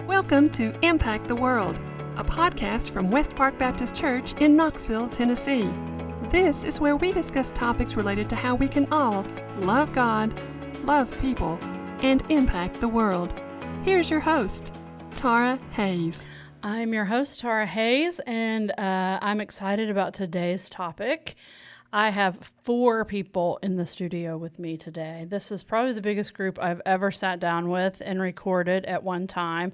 Welcome to Impact the World, a podcast from West Park Baptist Church in Knoxville, Tennessee. This is where we discuss topics related to how we can all love God, love people, and impact the world. Here's your host, Tara Hayes. I'm your host, Tara Hayes, and I'm excited about today's topic. I have 4 people in the studio with me today. This is probably the biggest group I've ever sat down with and recorded at one time.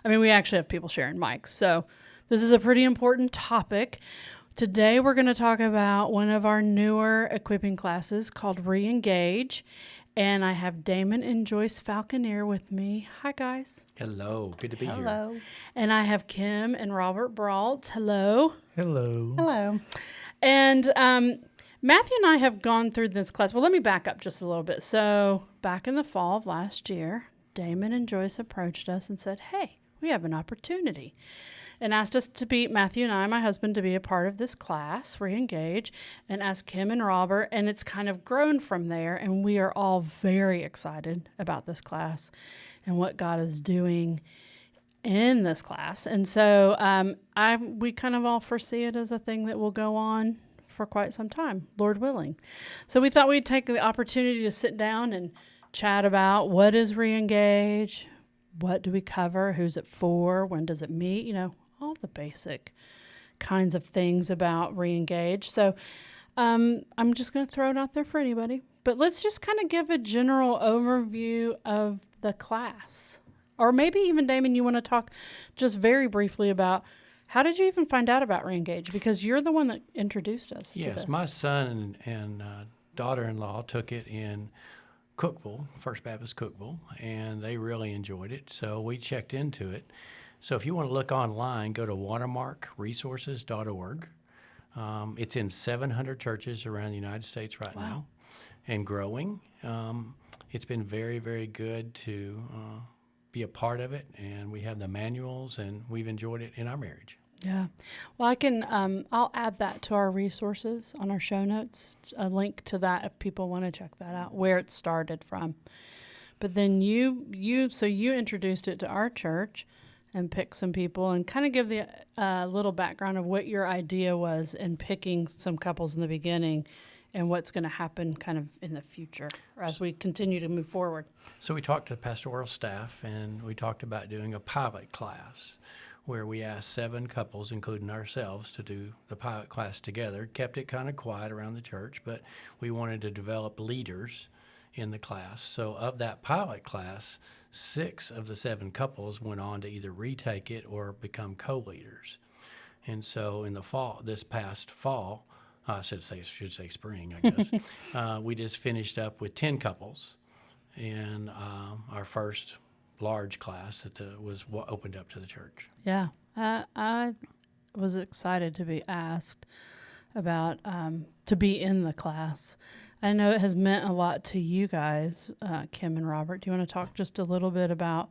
I mean, we actually have people sharing mics, so this is a pretty important topic. Today, we're going to talk about one of our newer equipping classes called ReEngage, and I have Damon and Joyce Falconnier with me. Hi, guys. Hello. Good to be here. Hello. And I have Kim and Robert Brault. Hello. Hello. Hello. And Matthew and I have gone through this class. Well, let me back up just a little bit. So back in the fall of last year, Damon and Joyce approached us and said, hey, we have an opportunity, and asked us to be, Matthew and I, my husband, to be a part of this class, ReEngage, and asked Kim and Robert, and it's kind of grown from there, and we are all very excited about this class and what God is doing in this class. And so we kind of all foresee it as a thing that will go on for quite some time, Lord willing. So we thought we'd take the opportunity to sit down and chat about what is ReEngage, what do we cover, who's it for, when does it meet, all the basic kinds of things about ReEngage. So I'm just going to throw it out there for anybody, but let's just kind of give a general overview of the class. Or maybe even, Damon, you want to talk just very briefly about how did you even find out about ReEngage? Because you're the one that introduced us to this. Yes, my son and daughter-in-law took it in Cookeville, First Baptist Cookeville, and they really enjoyed it, so we checked into it. So if you want to look online, go to watermarkresources.org. It's in 700 churches around the United States right now and growing. It's been very, very good to be a part of it, and we have the manuals, and we've enjoyed it in our marriage. Yeah. Well, I can, I'll add that to our resources on our show notes, a link to that if people want to check that out, where it started from. But then you introduced it to our church and picked some people and kind of give the little background of what your idea was in picking some couples in the beginning and what's going to happen kind of in the future as we continue to move forward. So we talked to the pastoral staff, and we talked about doing a pilot class where we asked 7 couples, including ourselves, to do the pilot class together. Kept it kind of quiet around the church, but we wanted to develop leaders in the class. So of that pilot class, 6 of the 7 couples went on to either retake it or become co-leaders. And so in the fall, this past fall, I should say spring, I guess, we just finished up with 10 couples in our first large class that was opened up to the church. Yeah, I was excited to be asked about to be in the class. I know it has meant a lot to you guys, Kim and Robert. Do you want to talk just a little bit about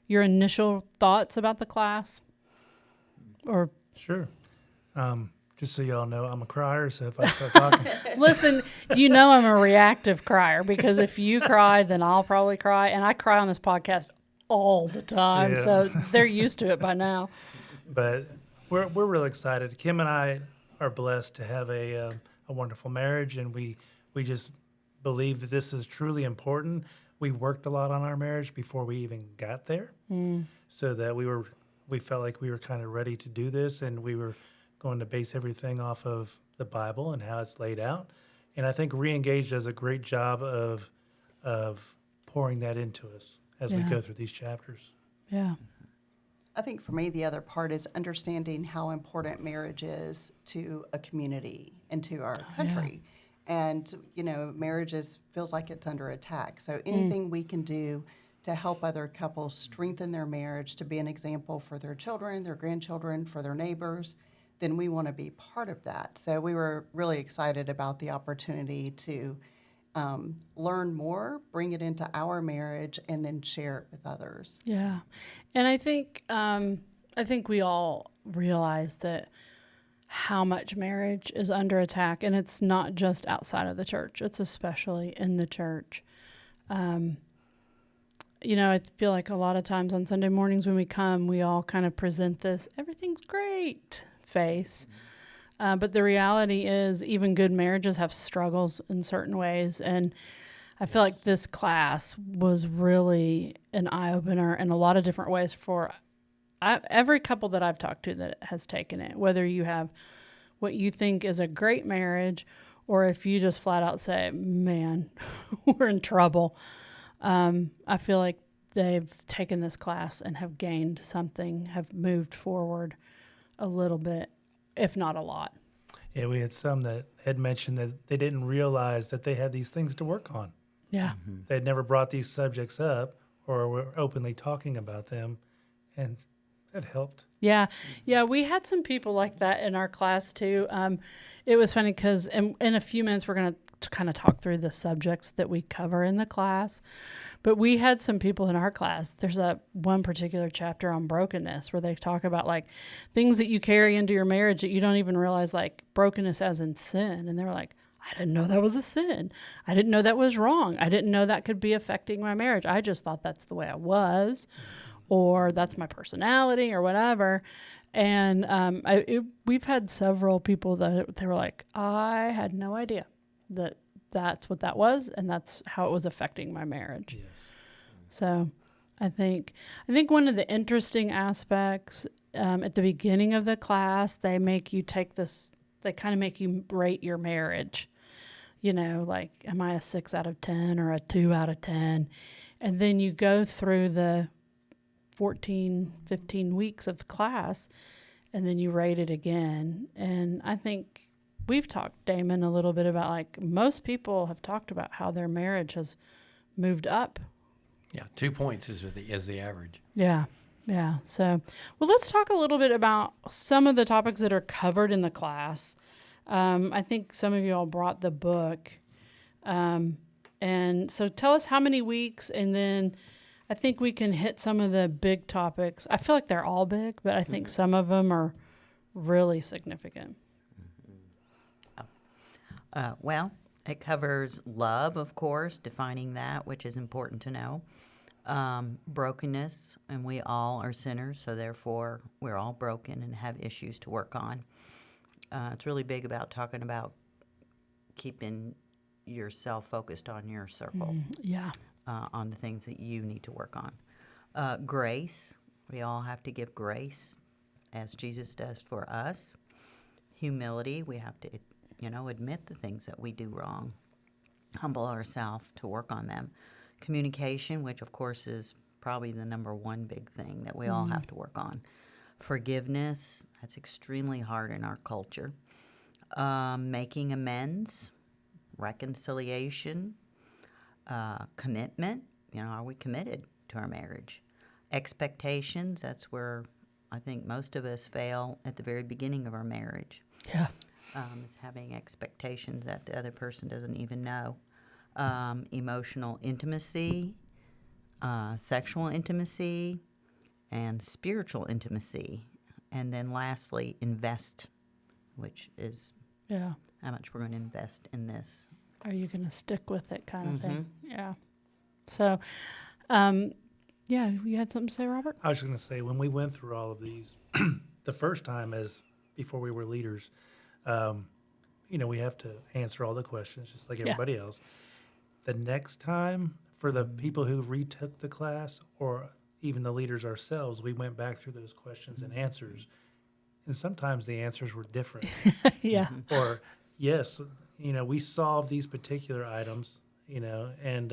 your initial thoughts about the class? Or Sure. Just so y'all know, I'm a crier, so if I start talking... Listen, I'm a reactive crier, because if you cry, then I'll probably cry. And I cry on this podcast all the time, so they're used to it by now. But we're really excited. Kim and I are blessed to have a wonderful marriage, and we just believe that this is truly important. We worked a lot on our marriage before we even got there, so that we felt like we were kind of ready to do this, and we were going to base everything off of the Bible and how it's laid out. And I think ReEngage does a great job of pouring that into us as we go through these chapters. Yeah. I think for me, the other part is understanding how important marriage is to a community and to our country. Yeah. And, marriage feels like it's under attack. So anything we can do to help other couples strengthen their marriage, to be an example for their children, their grandchildren, for their neighbors, then we want to be part of that. So we were really excited about the opportunity to learn more, bring it into our marriage, and then share it with others. Yeah. And I think we all realize that how much marriage is under attack, and it's not just outside of the church, it's especially in the church. I feel like a lot of times on Sunday mornings when we come, we all kind of present this, everything's great face. But the reality is even good marriages have struggles in certain ways. And I feel like this class was really an eye-opener in a lot of different ways for every couple that I've talked to that has taken it, whether you have what you think is a great marriage or if you just flat out say, man, we're in trouble. I feel like they've taken this class and have gained something, have moved forward a little bit, if not a lot. Yeah, we had some that had mentioned that they didn't realize that they had these things to work on. Yeah. They had never brought these subjects up or were openly talking about them, and that helped. Yeah. Yeah, we had some people like that in our class too. It was funny because in a few minutes we're going to kind of talk through the subjects that we cover in the class. But we had some people in our class. There's one particular chapter on brokenness where they talk about like things that you carry into your marriage that you don't even realize, like brokenness as in sin. And they were like, I didn't know that was a sin. I didn't know that was wrong. I didn't know that could be affecting my marriage. I just thought that's the way I was, or that's my personality or whatever. And we've had several people that they were like, I had no idea that that's what that was, and that's how it was affecting my marriage. Yes. So I think one of the interesting aspects at the beginning of the class, they make you take this, they kind of make you rate your marriage. Like, am I a 6 out of 10 or a 2 out of 10? And then you go through the 14, 15 weeks of the class, and then you rate it again. And I think we've talked, Damon, a little bit about, like, most people have talked about how their marriage has moved up. Yeah, 2 points is the average. Yeah. Yeah. So, well, let's talk a little bit about some of the topics that are covered in the class. I think some of you all brought the book. And so tell us how many weeks, and then I think we can hit some of the big topics. I feel like they're all big, but I think some of them are really significant. Well, it covers love, of course, defining that, which is important to know. Brokenness, and we all are sinners, so therefore we're all broken and have issues to work on. It's really big about talking about keeping yourself focused on your circle, Yeah. on the things that you need to work on. Grace, we all have to give grace as Jesus does for us. Humility, we have to, admit the things that we do wrong, humble ourselves to work on them. Communication, which of course is probably the number one big thing that we all have to work on. Forgiveness, that's extremely hard in our culture. Making amends, reconciliation, commitment, are we committed to our marriage? Expectations, that's where I think most of us fail at the very beginning of our marriage. Yeah. Is having expectations that the other person doesn't even know. Emotional intimacy, sexual intimacy, and spiritual intimacy. And then lastly, invest, which is Yeah. how much we're going to invest in this. Are you going to stick with it kind of thing? Yeah. So, yeah, you had something to say, Robert? I was just going to say, when we went through all of these, the first time before we were leaders, we have to answer all the questions just like everybody else. The next time, for the people who retook the class, or even the leaders ourselves, we went back through those questions and answers. And sometimes the answers were different. Yeah. Or, yes, we solved these particular items, and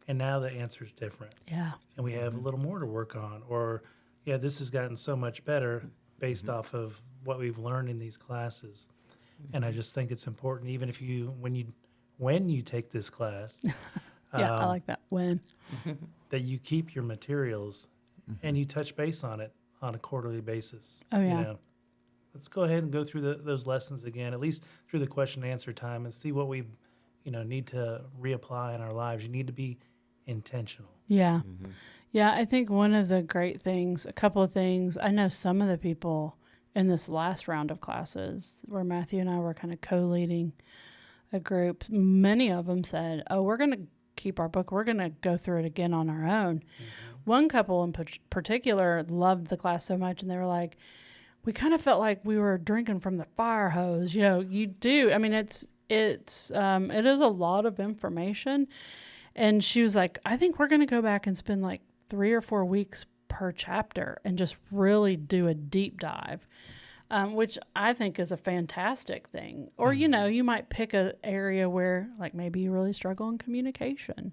now the answer's different. Yeah. And we have a little more to work on. Or, this has gotten so much better based off of what we've learned in these classes. And I just think it's important, even if when you take this class, Yeah, I like that. When? that you keep your materials and you touch base on it on a quarterly basis. Oh, yeah. Let's go ahead and go through those lessons again, at least through the question and answer time, and see what we need to reapply in our lives. You need to be intentional. Yeah. Yeah, I think one of the great things, a couple of things, I know some of the people in this last round of classes where Matthew and I were kind of co-leading a group, many of them said, we're going to keep our book. We're going to go through it again on our own. One couple in particular loved the class so much, and they were like, we kind of felt like we were drinking from the fire hose. You know, you do. I mean, it is a lot of information. And she was like, I think we're going to go back and spend like 3 or 4 weeks per chapter and just really do a deep dive, which I think is a fantastic thing. Or, you know, you might pick an area where like maybe you really struggle in communication.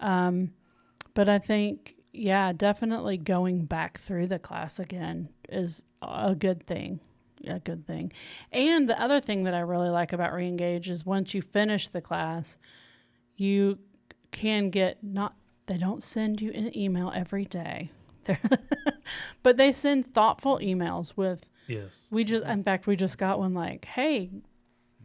But I think, yeah, definitely going back through the class again is a good thing. A good thing. And the other thing that I really like about ReEngage is once you finish the class, you can get they don't send you an email every day, but they send thoughtful emails with, Yes. we just got one like, hey,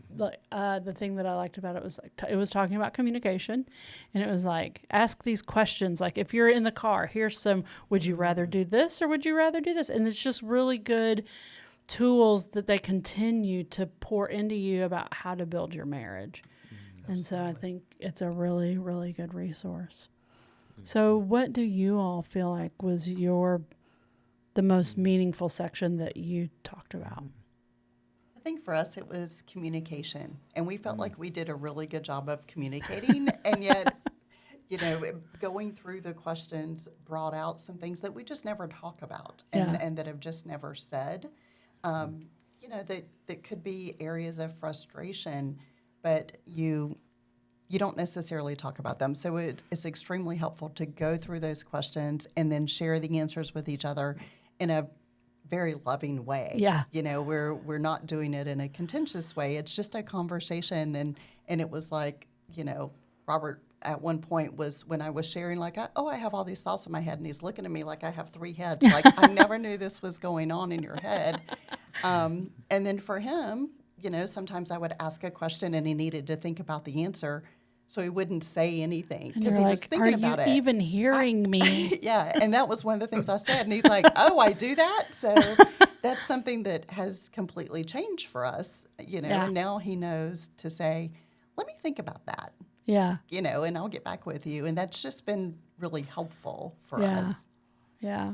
the thing that I liked about it was like, it was talking about communication, and it was like, ask these questions. Like if you're in the car, here's some, would you rather do this or would you rather do this? And it's just really good tools that they continue to pour into you about how to build your marriage. And so I think it's a really, really good resource. So what do you all feel like was the most meaningful section that you talked about? I think for us it was communication, and we felt like we did a really good job of communicating, and yet, you know, going through the questions brought out some things that we just never talk about and that have just never said. You know, that could be areas of frustration, but you don't necessarily talk about them. So it's extremely helpful to go through those questions and then share the answers with each other in a very loving way. Yeah. You know, we're not doing it in a contentious way. It's just a conversation. And it was like, you know, Robert at one point was when I was sharing like, I have all these thoughts in my head, and he's looking at me like I have 3 heads. Like I never knew this was going on in your head. And then for him, you know, sometimes I would ask a question and he needed to think about the answer, so he wouldn't say anything because he was thinking about it. Are you even hearing me? Yeah, and that was one of the things I said. And he's like, oh, I do that? So that's something that has completely changed for us, you know. Yeah. And now he knows to say, let me think about that, Yeah. you know, and I'll get back with you. And that's just been really helpful for Yeah. us. Yeah.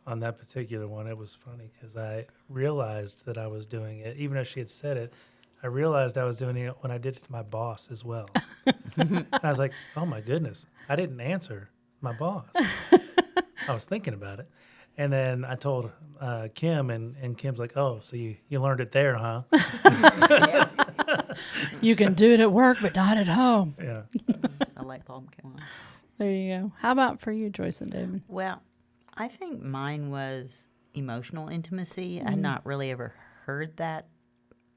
On that particular one, it was funny because I realized that I was doing it. Even though she had said it, I realized I was doing it when I did it to my boss as well. And I was like, oh my goodness, I didn't answer my boss. I was thinking about it. And then I told Kim, and Kim's like, oh, so you learned it there, huh? You can do it at work, but not at home. Yeah. A light bulb came on. There you go. How about for you, Joyce and Damon? Well, I think mine was emotional intimacy. I had not really ever heard that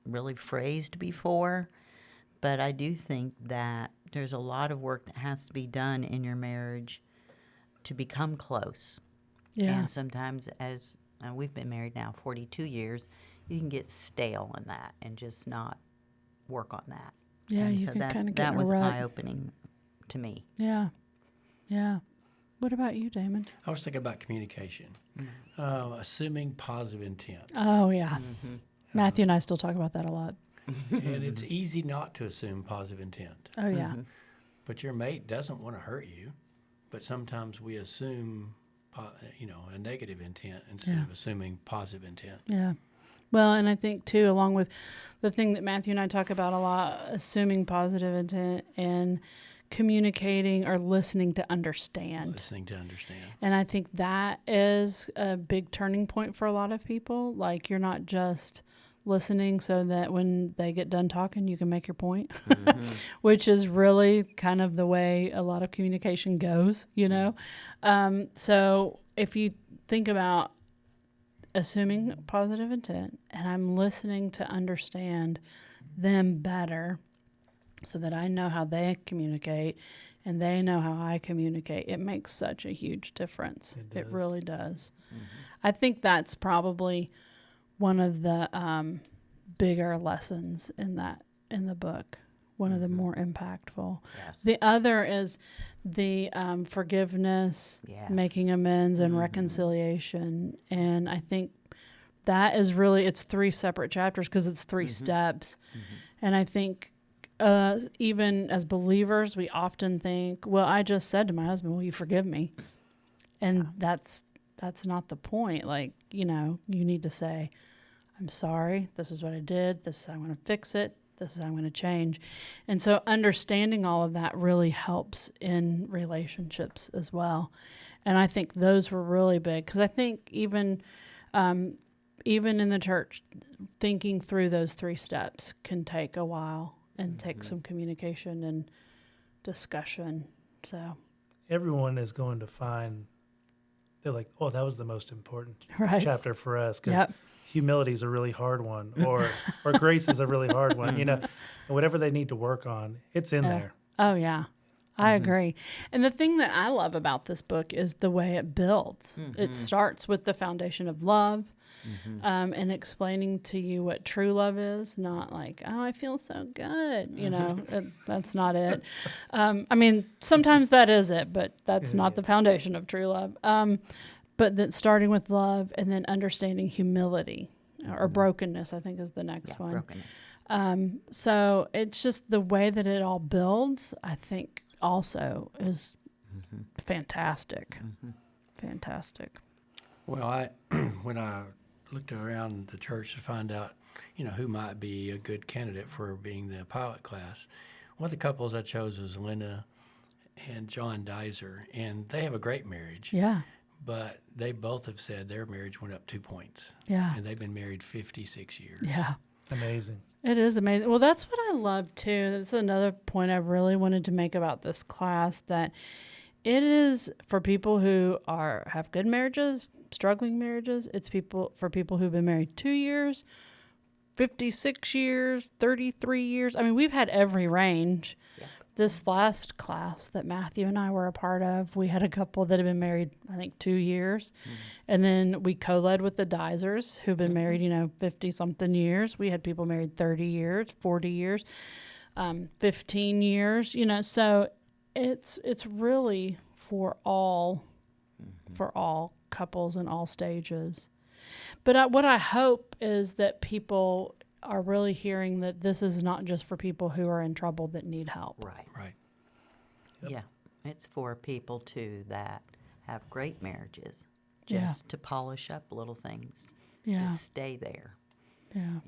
really phrased before, but I do think that there's a lot of work that has to be done in your marriage to become close. Yeah. And sometimes, as we've been married now 42 years, you can get stale in that and just not work on that. Yeah, and you so can that, kind of get that in a was rut. eye-opening to me. Yeah. Yeah. What about you, Damon? I was thinking about communication, assuming positive intent. Oh, yeah. Matthew and I still talk about that a lot. And it's easy not to assume positive intent. Oh, yeah. But your mate doesn't want to hurt you. But sometimes we assume, a negative intent instead Yeah. of assuming positive intent. Yeah. Well, and I think, too, along with the thing that Matthew and I talk about a lot, assuming positive intent and communicating or listening to understand. Listening to understand. And I think that is a big turning point for a lot of people. Like, you're not just listening so that when they get done talking, you can make your point, which is really kind of the way a lot of communication goes, you know? So if you think about assuming positive intent and I'm listening to understand them better so that I know how they communicate and they know how I communicate, it makes such a huge difference. It really does. I think that's probably one of the bigger lessons in the book, one of the more impactful. Yes. The other is the forgiveness, Yes. making amends, and reconciliation. And I think that is really, it's 3 separate chapters because it's 3 steps. And I think even as believers, we often think, well, I just said to my husband, will you forgive me? And that's not the point. Like, you need to say, I'm sorry. This is what I did. This is how I'm going to fix it. This is how I'm going to change. And so understanding all of that really helps in relationships as well. And I think those were really big, because I think even in the church, thinking through those 3 steps can take a while and take some communication and discussion. So Everyone is going to find, they're like, oh, that was the most important Right. chapter for us, because Yep. humility is a really hard one, or grace is a really hard one. And whatever they need to work on, it's in there. Oh, yeah. I agree. And the thing that I love about this book is the way it builds. It starts with the foundation of love, and explaining to you what true love is, not like, oh, I feel so good. That's not it. I mean, sometimes that is it, but that's not the foundation of true love. But then starting with love and then understanding humility or brokenness, I think is the next one. Brokenness. So it's just the way that it all builds, I think also is fantastic. Fantastic. Well, when I looked around the church to find out, who might be a good candidate for being the pilot class, one of the couples I chose was Linda and John Dizer, and they have a great marriage. Yeah. But they both have said their marriage went up 2 points. Yeah. And they've been married 56 years. Yeah. Amazing. It is amazing. Well, that's what I love too. That's another point I really wanted to make about this class, that it is for people who have good marriages, struggling marriages. It's for people who've been married 2 years, 56 years, 33 years. I mean, we've had every range. Yeah. This last class that Matthew and I were a part of, we had a couple that had been married, I think, 2 years. And then we co-led with the Dizers, who've been married, 50-something years. We had people married 30 years, 40 years, 15 years, so it's really for all couples and all stages. But what I hope is that people are really hearing that this is not just for people who are in trouble that need help. Right. Right. Yeah. It's for people, too, that have great marriages, Yeah. just to polish up little things, Yeah. to stay there, Yeah.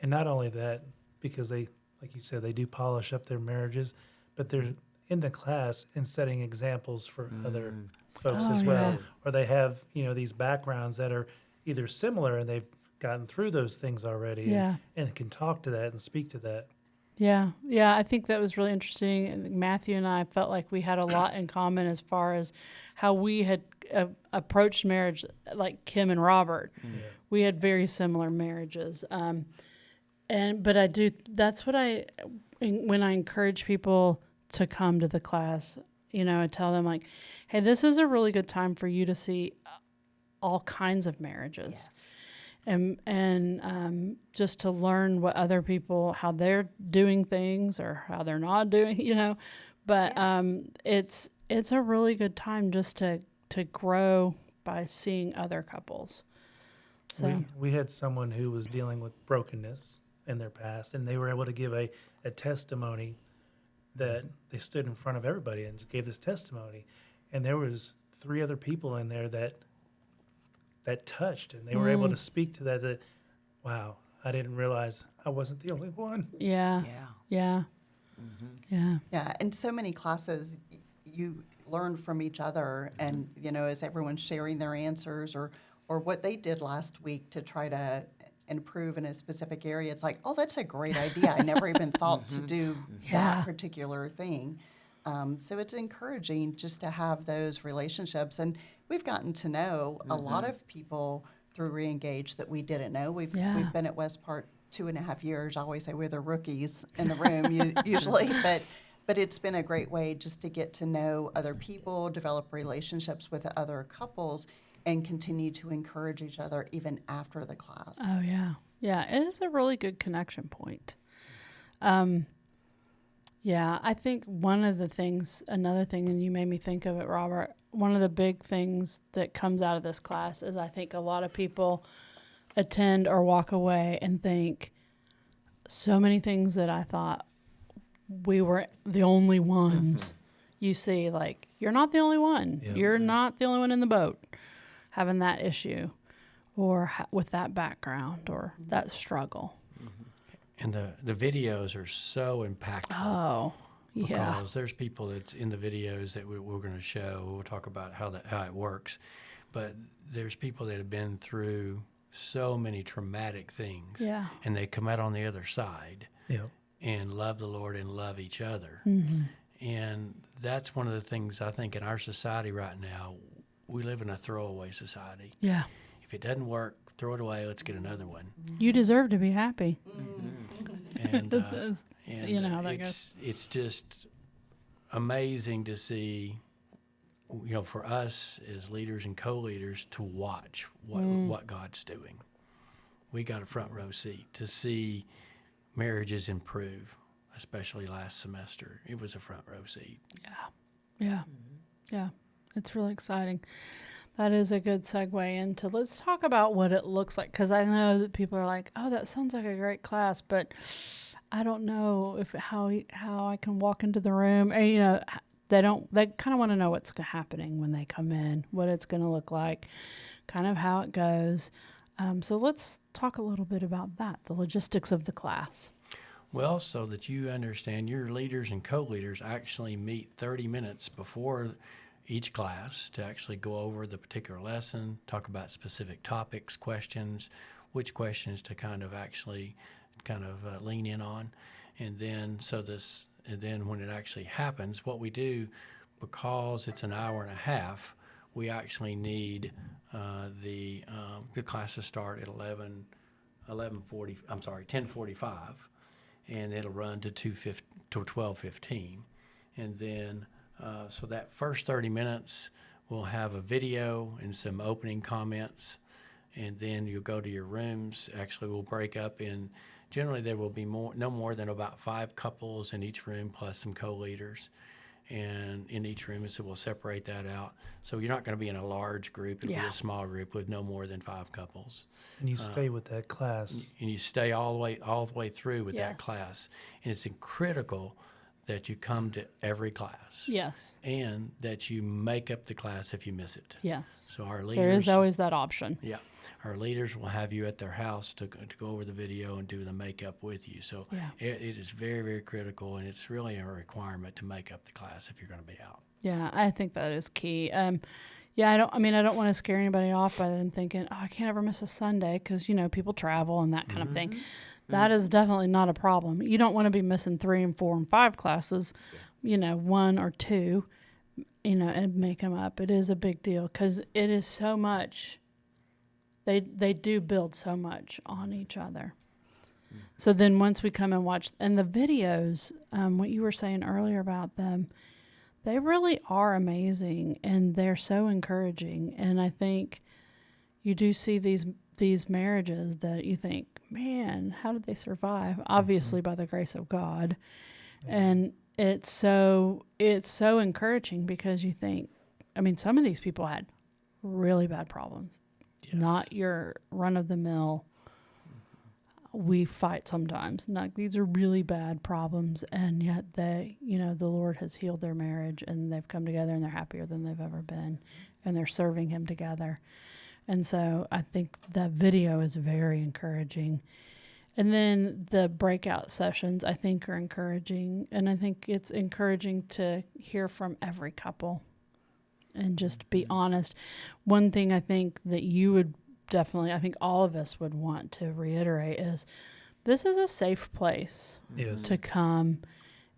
And not only that, because they, like you said, they do polish up their marriages, but they're in the class and setting examples for other folks Oh, as well. yeah. Or they have, these backgrounds that are either similar and they've gotten through those things already, Yeah. and can talk to that and speak to that. Yeah, I think that was really interesting. And Matthew and I felt like we had a lot in common as far as how we had approached marriage, like Kim and Robert. We had very similar marriages. But I do, that's what when I encourage people to come to the class, I tell them like, hey, this is a really good time for you to see all kinds of marriages. Yes. And just to learn what other people, how they're doing things or how they're not doing, But it's a really good time just to grow by seeing other couples. So We had someone who was dealing with brokenness in their past, and they were able to give a testimony that they stood in front of everybody and gave this testimony. And there was 3 other people in there that touched, and they were able to speak to that, wow, I didn't realize I wasn't the only one. yeah. Yeah. Yeah, and so many classes you learn from each other, and as everyone's sharing their answers or what they did last week to try to improve in a specific area, it's like, oh, that's a great idea. I never even thought to do Yeah. that particular thing. So it's encouraging just to have those relationships, and we've gotten to know a lot of people through ReEngage that we didn't know. We've been at West Park 2.5 years. I always say we're the rookies in the room usually, but it's been a great way just to get to know other people, develop relationships with other couples, and continue to encourage each other even after the class. Oh, yeah. Yeah, it is a really good connection point. Yeah, I think another thing, and you made me think of it, Robert, one of the big things that comes out of this class is I think a lot of people attend or walk away and think so many things that I thought we were the only ones. You see, like, you're not the only one. Yeah. You're not the only one in the boat having that issue or with that background or that struggle. And the videos are so impactful. Oh, yeah. Because there's people that's in the videos that we're going to show. We'll talk about how it works. But there's people that have been through so many traumatic things. Yeah. And they come out on the other side Yeah. and love the Lord and love each other. Mm-hmm. And that's one of the things I think in our society right now, we live in a throwaway society. Yeah. If it doesn't work, throw it away, let's get another one. You deserve to be happy. And, That's- and you know how that goes. it's just amazing to see, you know, for us as leaders and co-leaders to watch what God's doing. We got a front row seat to see marriages improve, especially last semester. It was a front row seat. Yeah. Yeah. It's really exciting. That is a good segue into, let's talk about what it looks like. Because I know that people are like, oh, that sounds like a great class, but I don't know if how I can walk into the room. And, you know, they kind of want to know what's happening when they come in, what it's going to look like, kind of how it goes. So let's talk a little bit about that, the logistics of the class. Well, so that you understand, your leaders and co-leaders actually meet 30 minutes before each class to actually go over the particular lesson, talk about specific topics, questions, which questions to kind of lean in on. And then when it actually happens, what we do, because it's an hour and a half, we actually need the classes start at 10:45, and it'll run to 12:15, and then so that first 30 minutes we'll have a video and some opening comments, and then you'll go to your rooms. Actually, we'll break up in. Generally, there will be no more than about 5 couples in each room, plus some co-leaders, and in each room, and so we'll separate that out. So you're not going to be in a large group. It'll be a small group with no more than 5 couples. And you stay with that class. And you stay all the way through with that class. And it's critical that you come to every class. Yes. And that you make up the class if you miss it. Yes. So our leaders. There is always that option. Yeah. Our leaders will have you at their house to go over the video and do the makeup with you. So it is very, very critical, and it's really a requirement to make up the class if you're going to be out. Yeah, I think that is key. I don't want to scare anybody off by them thinking, oh, I can't ever miss a Sunday because, you know, people travel and that kind of thing. That is definitely not a problem. You don't want to be missing 3 and 4 and 5 classes, you know, 1 or 2, you know, and make them up. It is a big deal because it is so much. They do build so much on each other. So then once we come and watch, and the videos, what you were saying earlier about them, they really are amazing, and they're so encouraging. And I think you do see these marriages that you think, man, how did they survive? Obviously by the grace of God. And it's so encouraging because you think, I mean, some of these people had really bad problems. Yes. Not your run-of-the-mill, we fight sometimes. These are really bad problems, and yet they, you know, the Lord has healed their marriage, and they've come together, and they're happier than they've ever been, and they're serving Him together. And so I think that video is very encouraging. And then the breakout sessions, I think, are encouraging, and I think it's encouraging to hear from every couple and just be honest. One thing I think that you would definitely, I think all of us would want to reiterate is this is a safe place to come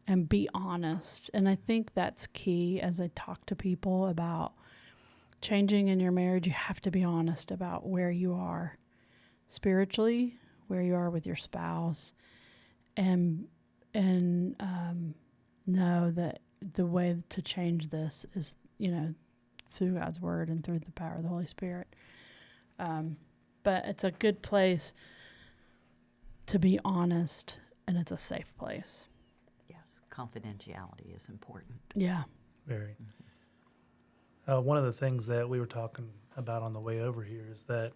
and be honest. And I think that's key as I talk to people about changing in your marriage. You have to be honest about where you are spiritually, where you are with your spouse, and know that the way to change this is, you know, through God's word and through the power of the Holy Spirit. But it's a good place to be honest, and it's a safe place. Yes, confidentiality is important. Yeah. Very. One of the things that we were talking about on the way over here is that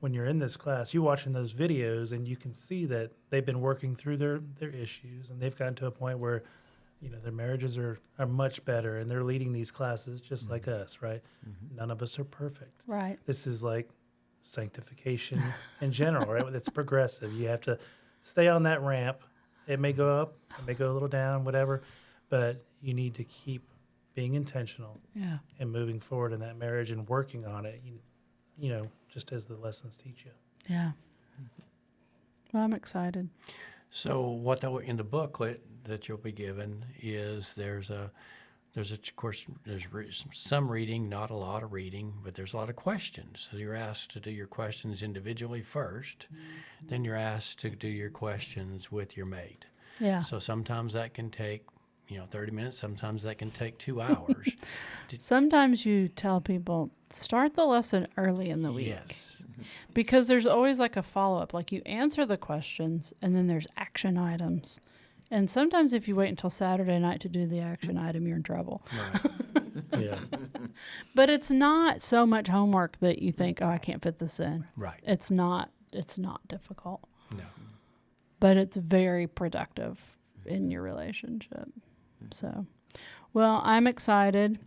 when you're in this class, you watching those videos and you can see that they've been working through their issues, and they've gotten to a point where, their marriages are much better, and they're leading these classes just like us, right? None of us are perfect. Right. This is like sanctification in general, right? It's progressive. You have to stay on that ramp. It may go up, it may go a little down, whatever, but you need to keep being intentional Yeah. and moving forward in that marriage and working on it, just as the lessons teach you. Yeah. Well, I'm excited. So what in the booklet that you'll be given is there's of course some reading, not a lot of reading, but there's a lot of questions. So you're asked to do your questions individually first, then you're asked to do your questions with your mate. Yeah. So sometimes that can take 30 minutes. Sometimes that can take 2 hours. Sometimes you tell people, start the lesson early in the week. Yes. Because there's always like a follow-up. Like you answer the questions and then there's action items. And sometimes if you wait until Saturday night to do the action item, you're in trouble. Right. Yeah. But it's not so much homework that you think, I can't fit this in. Right. It's not difficult. No. But it's very productive in your relationship. So, well, I'm excited.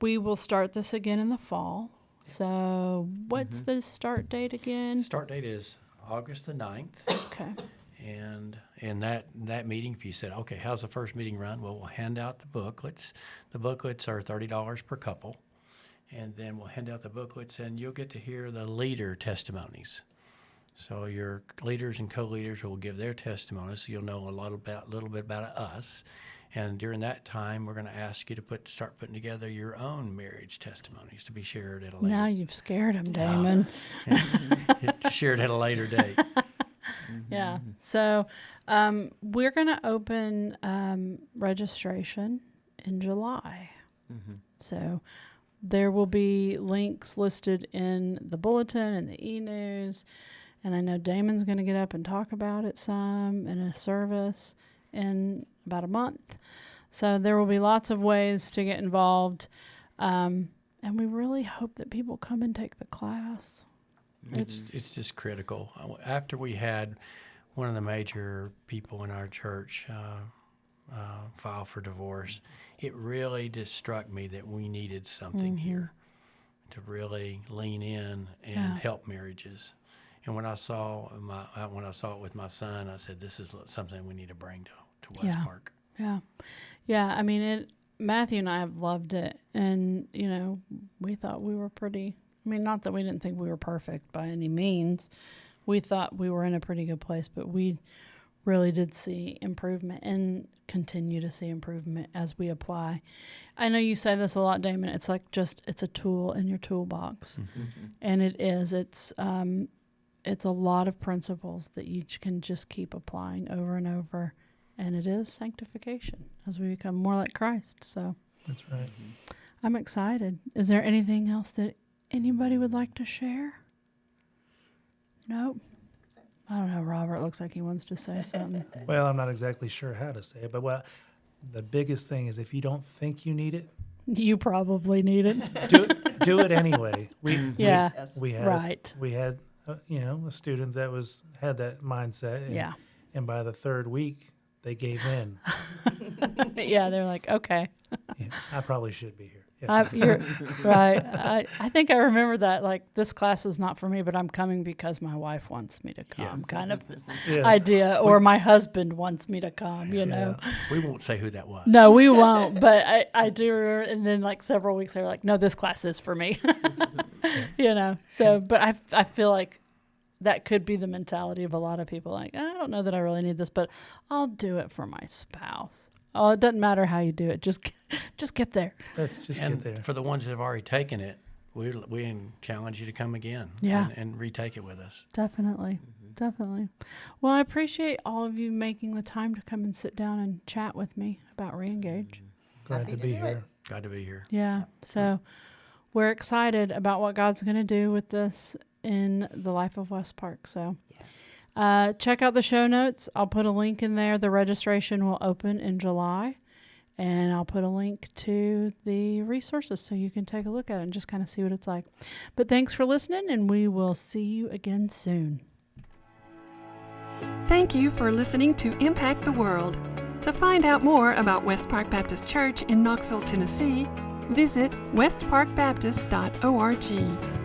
We will start this again in the fall. So what's the start date again? Start date is August the 9th. Okay. And in that meeting, if you said, okay, how's the first meeting run? Well, we'll hand out the booklets. The booklets are $30 per couple. And then we'll hand out the booklets, and you'll get to hear the leader testimonies. So your leaders and co-leaders will give their testimonies, so you'll know a little bit about us. And during that time, we're going to ask you to start putting together your own marriage testimonies to be shared at a later. Now you've scared him, Damon. To share it at a later date. Yeah. So we're going to open registration in July. So there will be links listed in the bulletin and the e-news. And I know Damon's going to get up and talk about it some in a service in about a month. So there will be lots of ways to get involved. And we really hope that people come and take the class. It's just critical. After we had one of the major people in our church file for divorce, it really just struck me that we needed something here to really lean in and help marriages. And when I saw it with my son, I said, "This is something we need to bring to West Park." Yeah, yeah. I mean, Matthew and I have loved it, and we thought we were pretty. I mean, not that we didn't think we were perfect by any means. We thought we were in a pretty good place, but we really did see improvement and continue to see improvement as we apply. I know you say this a lot, Damon. It's like it's a tool in your toolbox, and it is. It's a lot of principles that you can just keep applying over and over, and it is sanctification as we become more like Christ. So That's right. I'm excited. Is there anything else that anybody would like to share? Nope. I don't know. Robert looks like he wants to say something. Well, I'm not exactly sure how to say it, but the biggest thing is if you don't think you need it, You probably need it. do it anyway. Yeah. We had Right. We had a student that had that mindset. And, Yeah. And by the third week, they gave in. Yeah, they're like, okay. Yeah, I probably should be here. Yeah. You're right. I think I remember that. Like, this class is not for me, but I'm coming because my wife wants me to come. Kind of Yeah. idea, or my husband wants me to come. You know. We won't say who that was. No, we won't. But I do remember. And then like several weeks, they were like, "No, this class is for me." So, but I feel like that could be the mentality of a lot of people. Like, I don't know that I really need this, but I'll do it for my spouse. Oh, it doesn't matter how you do it. Just get there. Let's just And get there. for the ones that have already taken it, we challenge you to come again and retake it with us. Definitely. Definitely. Well, I appreciate all of you making the time to come and sit down and chat with me about ReEngage. Glad Happy to to be do here. it. Glad to be here. Yeah. So we're excited about what God's going to do with this in the life of West Park. So check out the show notes. I'll put a link in there. The registration will open in July. And I'll put a link to the resources so you can take a look at it and just kind of see what it's like. But thanks for listening, and we will see you again soon. Thank you for listening to Impact the World. To find out more about West Park Baptist Church in Knoxville, Tennessee, visit westparkbaptist.org.